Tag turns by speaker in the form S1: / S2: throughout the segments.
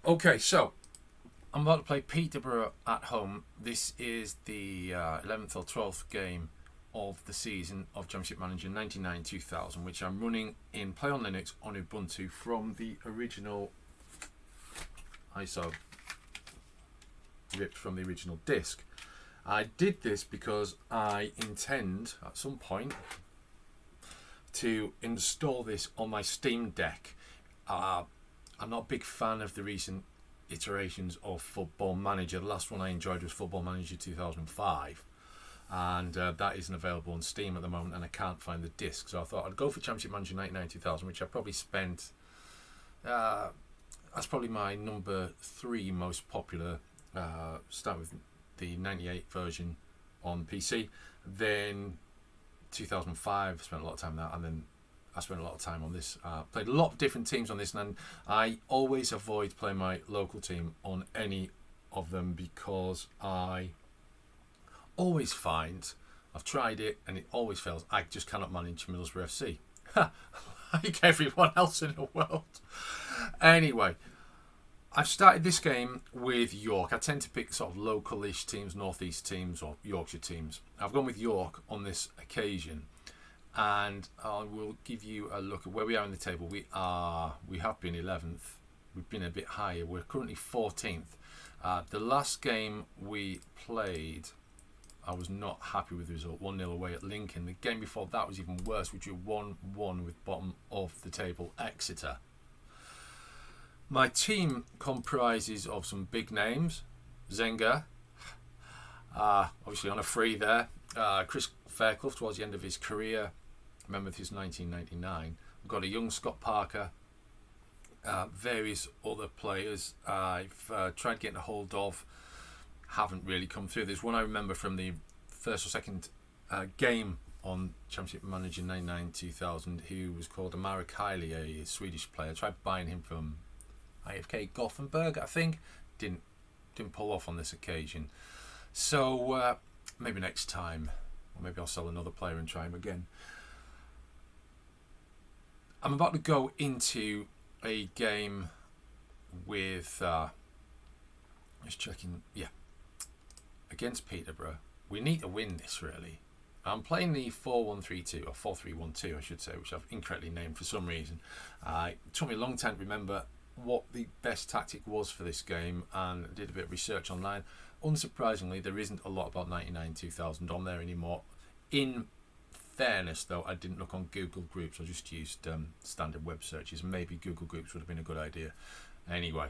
S1: Okay, so I'm about to play Peterborough at home. This is the 11th or 12th game of the season of Championship Manager 99-2000, which I'm running in PlayOnLinux on Ubuntu from the original ISO, ripped from the original disk. I did this because I intend at some point to install this on my Steam Deck. I'm not a big fan of the recent iterations of Football Manager. The last one I enjoyed was Football Manager 2005, and that isn't available on Steam at the moment, and I can't find the disc. So I thought I'd go for Championship Manager 99-2000, which I probably spent. That's probably my number 3 most popular. Start with the 98 version on PC, then 2005. Spent a lot of time on that, and then I spent a lot of time on this. Played a lot of different teams on this, and I always avoid playing my local team on any of them because I always find, I've tried it and it always fails, I just cannot manage Middlesbrough FC. Like everyone else in the world. Anyway, I've started this game with York. I tend to pick sort of local-ish teams, northeast teams or Yorkshire teams. I've gone with York on this occasion, and I will give you a look at where we are in the table. We have been 11th. We've been a bit higher. We're currently 14th. The last game we played, I was not happy with the result. 1-0 away at Lincoln. The game before that was even worse. We drew 1-1 with bottom of the table Exeter. My team comprises of some big names. Zenga, obviously on a free there. Chris Fairclough towards the end of his career, member of his 1999. We've got a young Scott Parker, various other players I've tried getting a hold of, haven't really come through. There's one I remember from the first or second game on Championship Manager 99-2000 who was called Amara Kiley, a Swedish player. I tried buying him from IFK Gothenburg, I think. Didn't pull off on this occasion. So maybe next time, or maybe I'll sell another player and try him again. I'm about to go into a game with just checking, against Peterborough. We need to win this, really. I'm playing the 4-1-3-2, or 4-3-1-2 I should say, which I've incorrectly named for some reason. It took me a long time to remember what the best tactic was for this game, and I did a bit of research online. Unsurprisingly, there isn't a lot about 99-2000 on there anymore. In fairness, though, I didn't look on Google Groups. I just used standard web searches. Maybe Google Groups would have been a good idea. Anyway,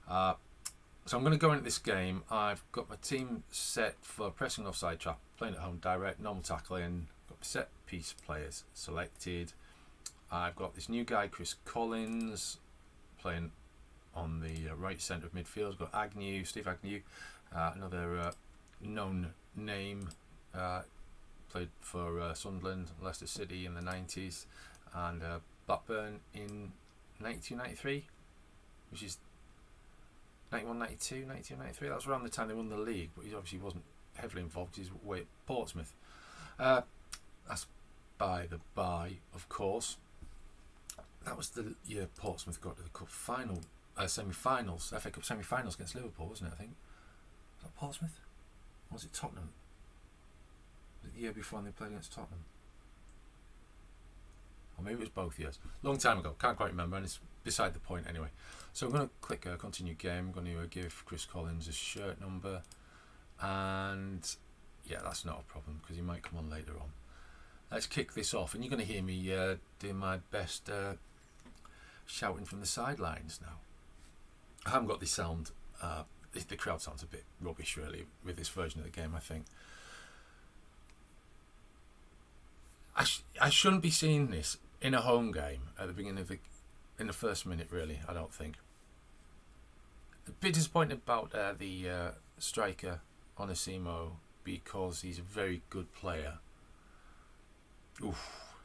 S1: so I'm going to go into this game. I've got my team set for pressing offside trap, playing at home direct, normal tackling. Got my set piece players selected. I've got this new guy, Chris Collins, playing on the right centre of midfield. I've got Steve Agnew, another known name, played for Sunderland, Leicester City in the 90s, and Blackburn in 92-93, which is 91-92, 92-93. That was around the time they won the league, but he obviously wasn't heavily involved because he's away at Portsmouth. That's by the by, of course. That was the year Portsmouth got to the cup final, semi-finals, FA Cup semi-finals against Liverpool, wasn't it? I think. Was that Portsmouth? Or was it Tottenham? Was it the year before they played against Tottenham? Or maybe it was both years. Long time ago. Can't quite remember, and it's beside the point anyway. So I'm going to click continue game. I'm going to give Chris Collins a shirt number, and yeah, that's not a problem because he might come on later on. Let's kick this off, and you're going to hear me doing my best shouting from the sidelines now. I haven't got the sound. The crowd sounds a bit rubbish, really, with this version of the game, I think. I shouldn't be seeing this in a home game at the beginning of in the first minute, really, I don't think. A bit disappointed about the striker, Onesimo, because he's a very good player. Oof.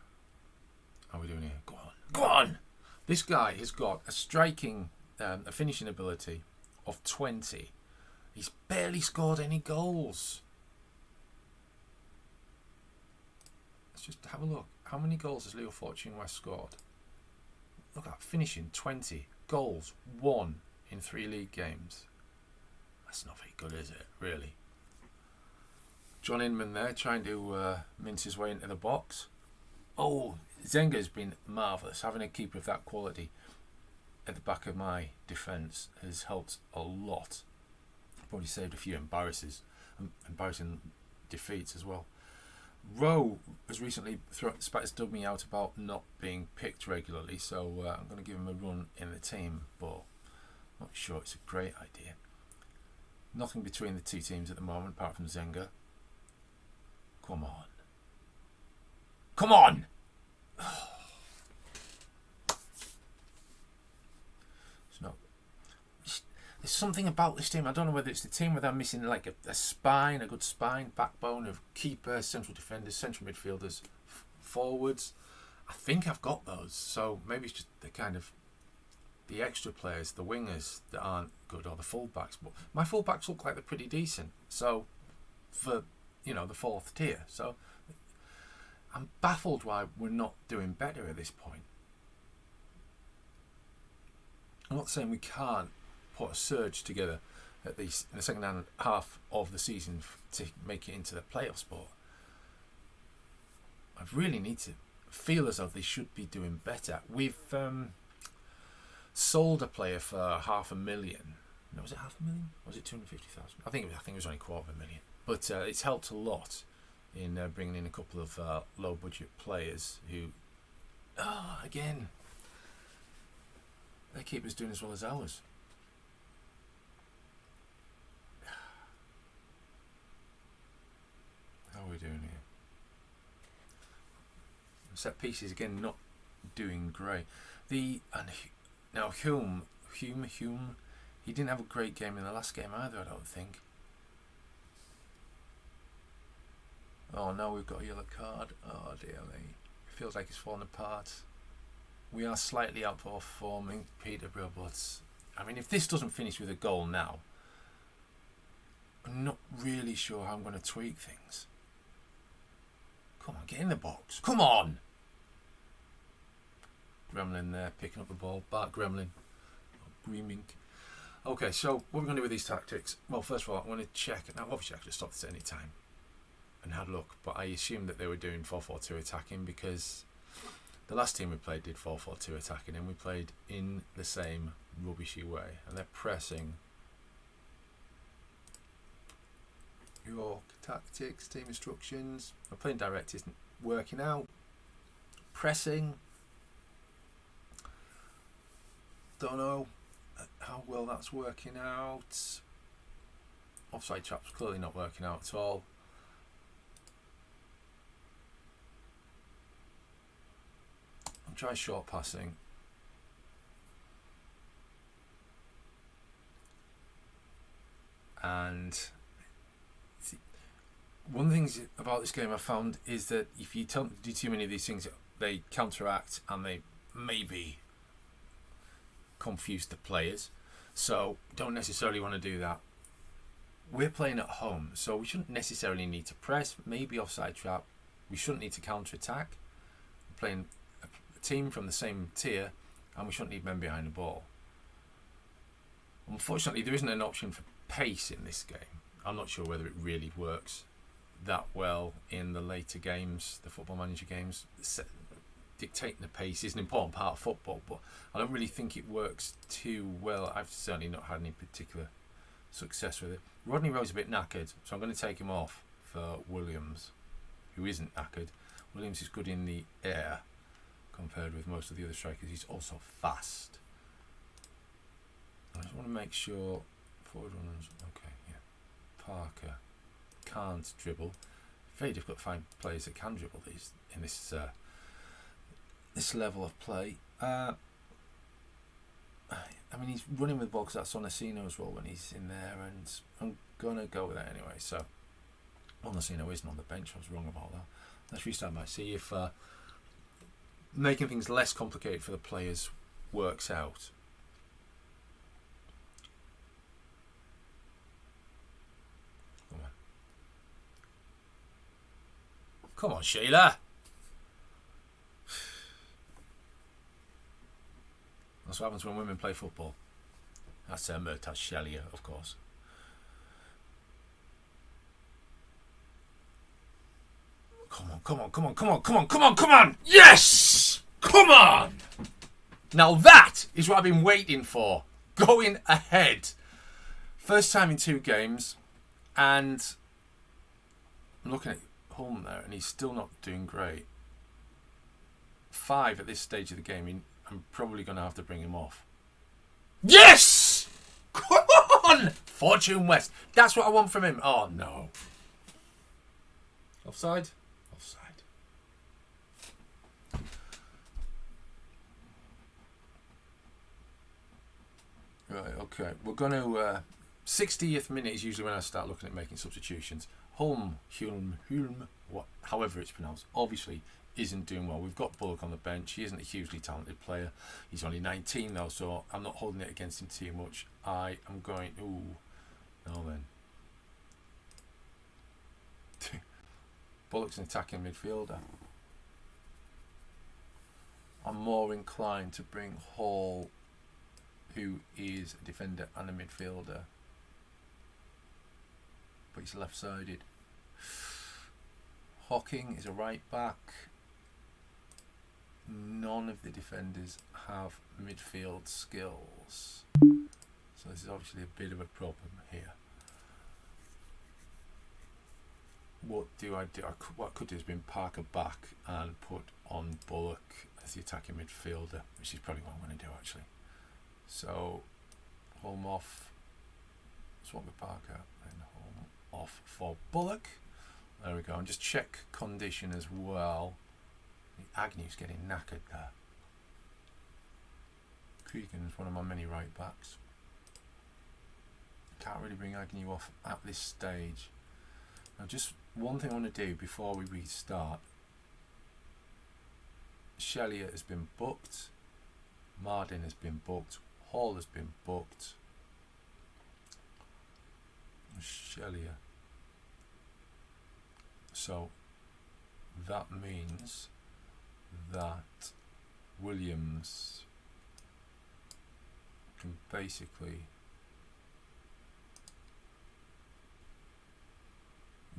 S1: How are we doing here? Go on. Go on! This guy has got a striking, a finishing ability of 20. He's barely scored any goals. Let's just have a look. How many goals has Leo Fortune West scored? Look at finishing 20. Goals 1. in 3 league games. That's not very good, is it? Really. John Inman there trying to mince his way into the box. Oh, Zenga's been marvellous. Having a keeper of that quality at the back of my defence has helped a lot. Probably saved a few embarrassing defeats as well. Rowe has recently dug me out about not being picked regularly, so I'm going to give him a run in the team, but I'm not sure it's a great idea. Nothing between the two teams at the moment apart from Zenga. Come on. Come on! There's something about this team. I don't know whether it's the team where they're missing like a spine, a good spine, backbone of keepers, central defenders, central midfielders, forwards. I think I've got those. So maybe it's just the extra players, the wingers that aren't good, or the fullbacks. But my fullbacks look like they're pretty decent. So for the 4th tier. So I'm baffled why we're not doing better at this point. I'm not saying we can't put a surge together at least in the second half of the season to make it into the playoff spot. I really need to feel as though they should be doing better. We've sold a player for $500,000. No, was it $500,000? Or was it 250,000? I think it was only $250,000. But it's helped a lot in bringing in a couple of low budget players who, again, their keeper's doing as well as ours. How are we doing here? Set pieces again, not doing great. Now Hume, he didn't have a great game in the last game either, I don't think. Oh no, we've got a yellow card. Oh dear me. It feels like it's falling apart. We are slightly outperforming Peterborough, but I mean, if this doesn't finish with a goal now, I'm not really sure how I'm going to tweak things. Come on, get in the box. Come on! Gremlin there, picking up the ball. Bart Gremlin. Greenmink. Okay, so what are we going to do with these tactics? Well, first of all, I want to check. Now, obviously, I could have stopped this at any time and had a look, but I assumed that they were doing 4-4-2 attacking because the last team we played did 4-4-2 attacking, and we played in the same rubbishy way. And they're pressing. York tactics, team instructions. My playing direct isn't working out. Pressing. Don't know how well that's working out. Offside trap's clearly not working out at all. I'll try short passing. And one of the things about this game I found is that if you do too many of these things, they counteract and they maybe confuse the players. So don't necessarily want to do that. We're playing at home, so we shouldn't necessarily need to press. Maybe offside trap. We shouldn't need to counter-attack. We're playing a team from the same tier, and we shouldn't need men behind the ball. Unfortunately, there isn't an option for pace in this game. I'm not sure whether it really works that well in the later games, the Football Manager games. Dictating the pace is an important part of football, but I don't really think it works too well. I've certainly not had any particular success with it. Rodney Rowe's a bit knackered, so I'm going to take him off for Williams, who isn't knackered. Williams is good in the air compared with most of the other strikers. He's also fast. I just want to make sure forward runners. Okay, yeah. Parker can't dribble. Very difficult to find players that can dribble these in this level of play. I mean, he's running with the ball because that's Onasino as well when he's in there, and I'm going to go with that anyway. So, Onasino isn't on the bench. I was wrong about that. Let's restart match. See if making things less complicated for the players works out. Come on, Sheila. That's what happens when women play football. That's Murtaz Shelia, of course. Come on, come on, come on, come on, come on, come on, come on! Yes! Come on! Now that is what I've been waiting for. Going ahead. First time in 2 games, and I'm looking at Hulm there, and he's still not doing great. 5 at this stage of the game, I'm probably going to have to bring him off. Yes! Come on! Fortune West. That's what I want from him. Oh, no. Offside? Offside. Right, okay. We're going to... 60th minute is usually when I start looking at making substitutions. Hulm, however it's pronounced, obviously isn't doing well. We've got Bullock on the bench. He isn't a hugely talented player. He's only 19 though, so I'm not holding it against him too much. I am going... Ooh. No, then. Bullock's an attacking midfielder. I'm more inclined to bring Hall, who is a defender and a midfielder. But he's left-sided. Hocking is a right back. None of the defenders have midfield skills. So this is obviously a bit of a problem here. What do I do? What I could do is bring Parker back and put on Bullock as the attacking midfielder, which is probably what I'm going to do actually. So, Holm off, swap with Parker, and Holm off for Bullock. There we go, and just check condition as well. Agnew's getting knackered there. Cregan's one of my many right backs. Can't really bring Agnew off at this stage. Now just one thing I want to do before we restart. Shelia has been booked. Mardin has been booked. Hall has been booked. Shelia. So that means that Williams can basically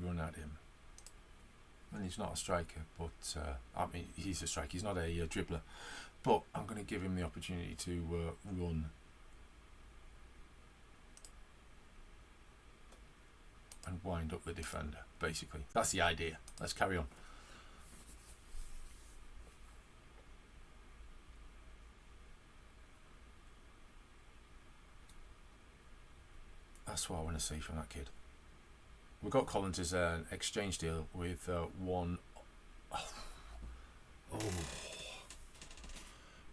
S1: run at him. And he's not a striker, but I mean he's a striker. He's not a dribbler. But I'm going to give him the opportunity to run and wind up the defender. Basically, that's the idea. Let's carry on. That's what I want to see from that kid. We've got Collins as an exchange deal with one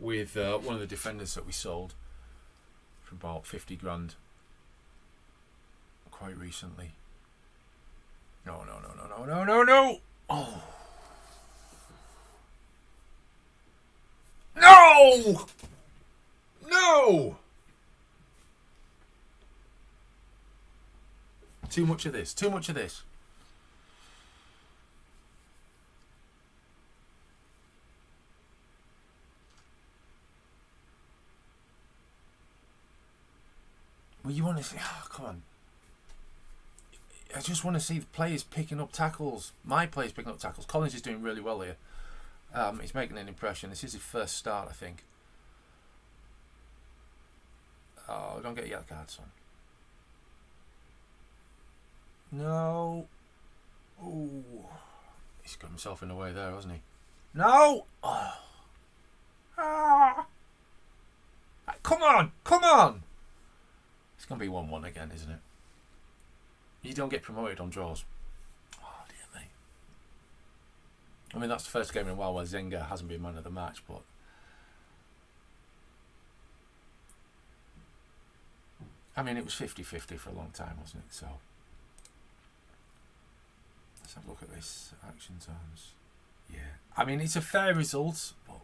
S1: of the defenders that we sold for about 50 grand quite recently. No. Oh. No! Too much of this. Well, you want to see... Oh, come on. I just want to see the players picking up tackles. My players picking up tackles. Collins is doing really well here. He's making an impression. This is his first start, I think. Oh, don't get yellow cards on. No. Ooh. He's got himself in the way there, hasn't he? No! Oh. Ah. Come on! It's going to be 1-1 again, isn't it? You don't get promoted on draws. Oh, dear me. I mean, that's the first game in a while where Zenga hasn't been man of the match, but... I mean, it was 50-50 for a long time, wasn't it? So... Let's have a look at this. Action zones. Yeah. I mean, it's a fair result, but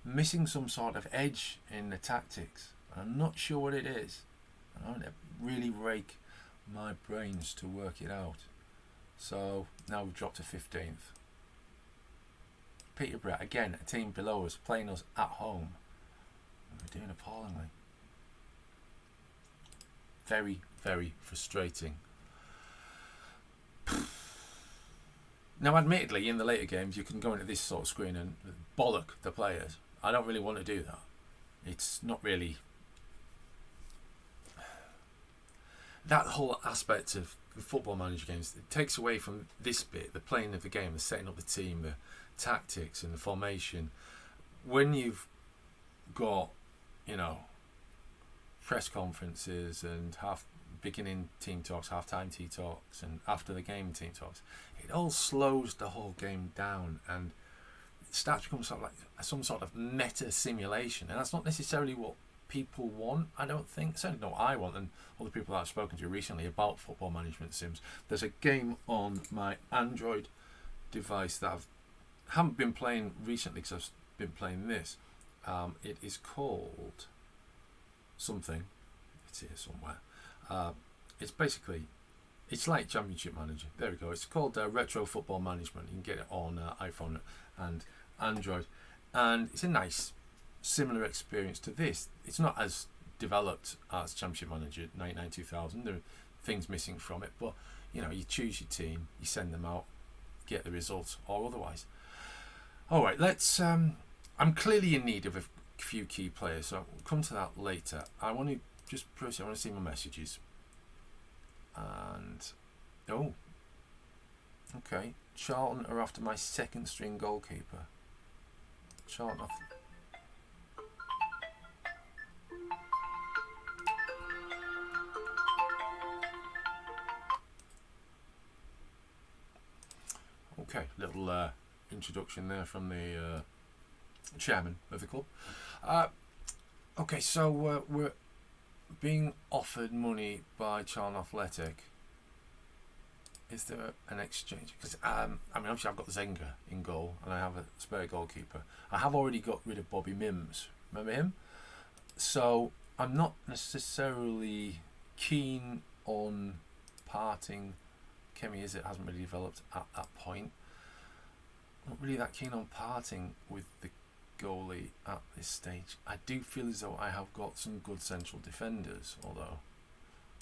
S1: missing some sort of edge in the tactics. I'm not sure what it is. I don't really rake my brains to work it out. So now we've dropped to 15th. Peterborough, again, a team below us, playing us at home. We're doing appallingly. very, very frustrating. Now, admittedly, in the later games, you can go into this sort of screen and bollock the players. I don't really want to do that. It's not really... That whole aspect of the Football Manager games, it takes away from this bit, the playing of the game, the setting up the team, the tactics and the formation. When you've got, press conferences and beginning team talks, half-time team talks, and after the game team talks, it all slows the whole game down, and it starts to become sort of like some sort of meta simulation, and that's not necessarily what people want. I don't think, certainly not what I want, and all the people that I've spoken to recently about football management sims. There's a game on my Android device that I haven't been playing recently because I've been playing this. It is called something. It's here somewhere. It's like Championship Manager. There we go. It's called Retro Football Management. You can get it on iPhone and Android, and it's a nice similar experience to this. It's not as developed as Championship Manager 99-2000. There are things missing from it, but you choose your team, you send them out, get the results, or otherwise. All right, let's. I'm clearly in need of a few key players, so we'll come to that later. I want to just proceed. I want to see my messages. And okay, Charlton are after my second string goalkeeper. Charlton off. Okay, little introduction there from the chairman of the club. Okay, so we're being offered money by Charlton Athletic. Is there an exchange? Because obviously I've got Zenga in goal and I have a spare goalkeeper. I have already got rid of Bobby Mims. Remember him? So I'm not necessarily keen on parting. Kemi hasn't really developed at that point. Not really that keen on parting with the goalie at this stage. I do feel as though I have got some good central defenders, although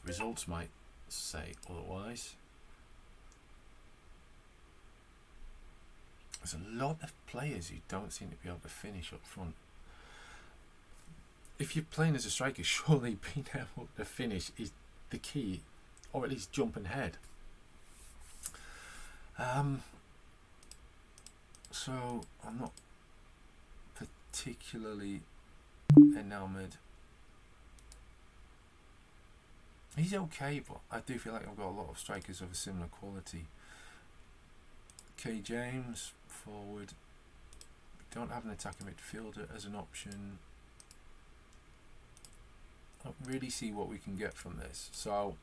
S1: results might say otherwise. There's a lot of players who don't seem to be able to finish up front. If you're playing as a striker, surely being able to finish is the key, or at least jump ahead. So I'm not particularly enamoured. He's okay, but I do feel like I've got a lot of strikers of a similar quality. K. James, forward. We don't have an attacking midfielder as an option. I don't really see what we can get from this. So,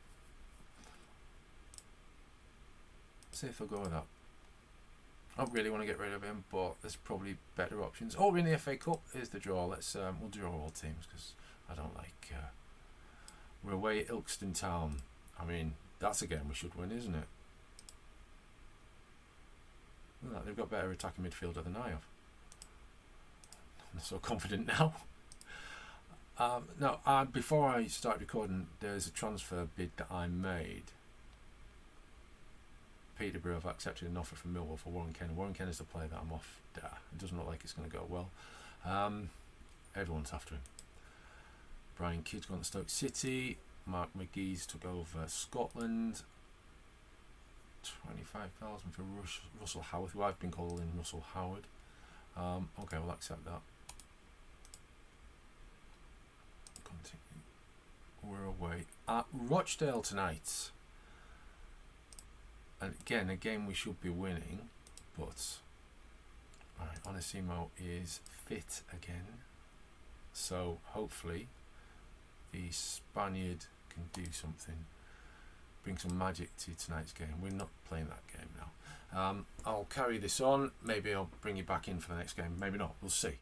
S1: see if I'll go with that. I don't really want to get rid of him, but there's probably better options. Oh, we're in the FA Cup. Here's the draw. Let's we'll draw all teams because I don't like. We're away at Ilkeston Town. I mean, that's a game we should win, isn't it? Well, they've got better attacking midfielder than I have. I'm not so confident now. Before I start recording, there's a transfer bid that I made. Peterborough have accepted an offer from Millwall for Warren Kenner. Warren Kenner's the player that I'm off. It doesn't look like it's going to go well. Everyone's after him. Brian Kidd's gone to Stoke City. Mark McGee's took over Scotland. 25,000 for Russell Howard, who I've been calling Russell Howard. Okay, we'll accept that. Continue. We're away at Rochdale tonight. And again, a game we should be winning, but alright, Onesimo is fit again, so hopefully the Spaniard can do something, bring some magic to tonight's game. We're not playing that game now. I'll carry this on. Maybe I'll bring you back in for the next game, maybe not, we'll see.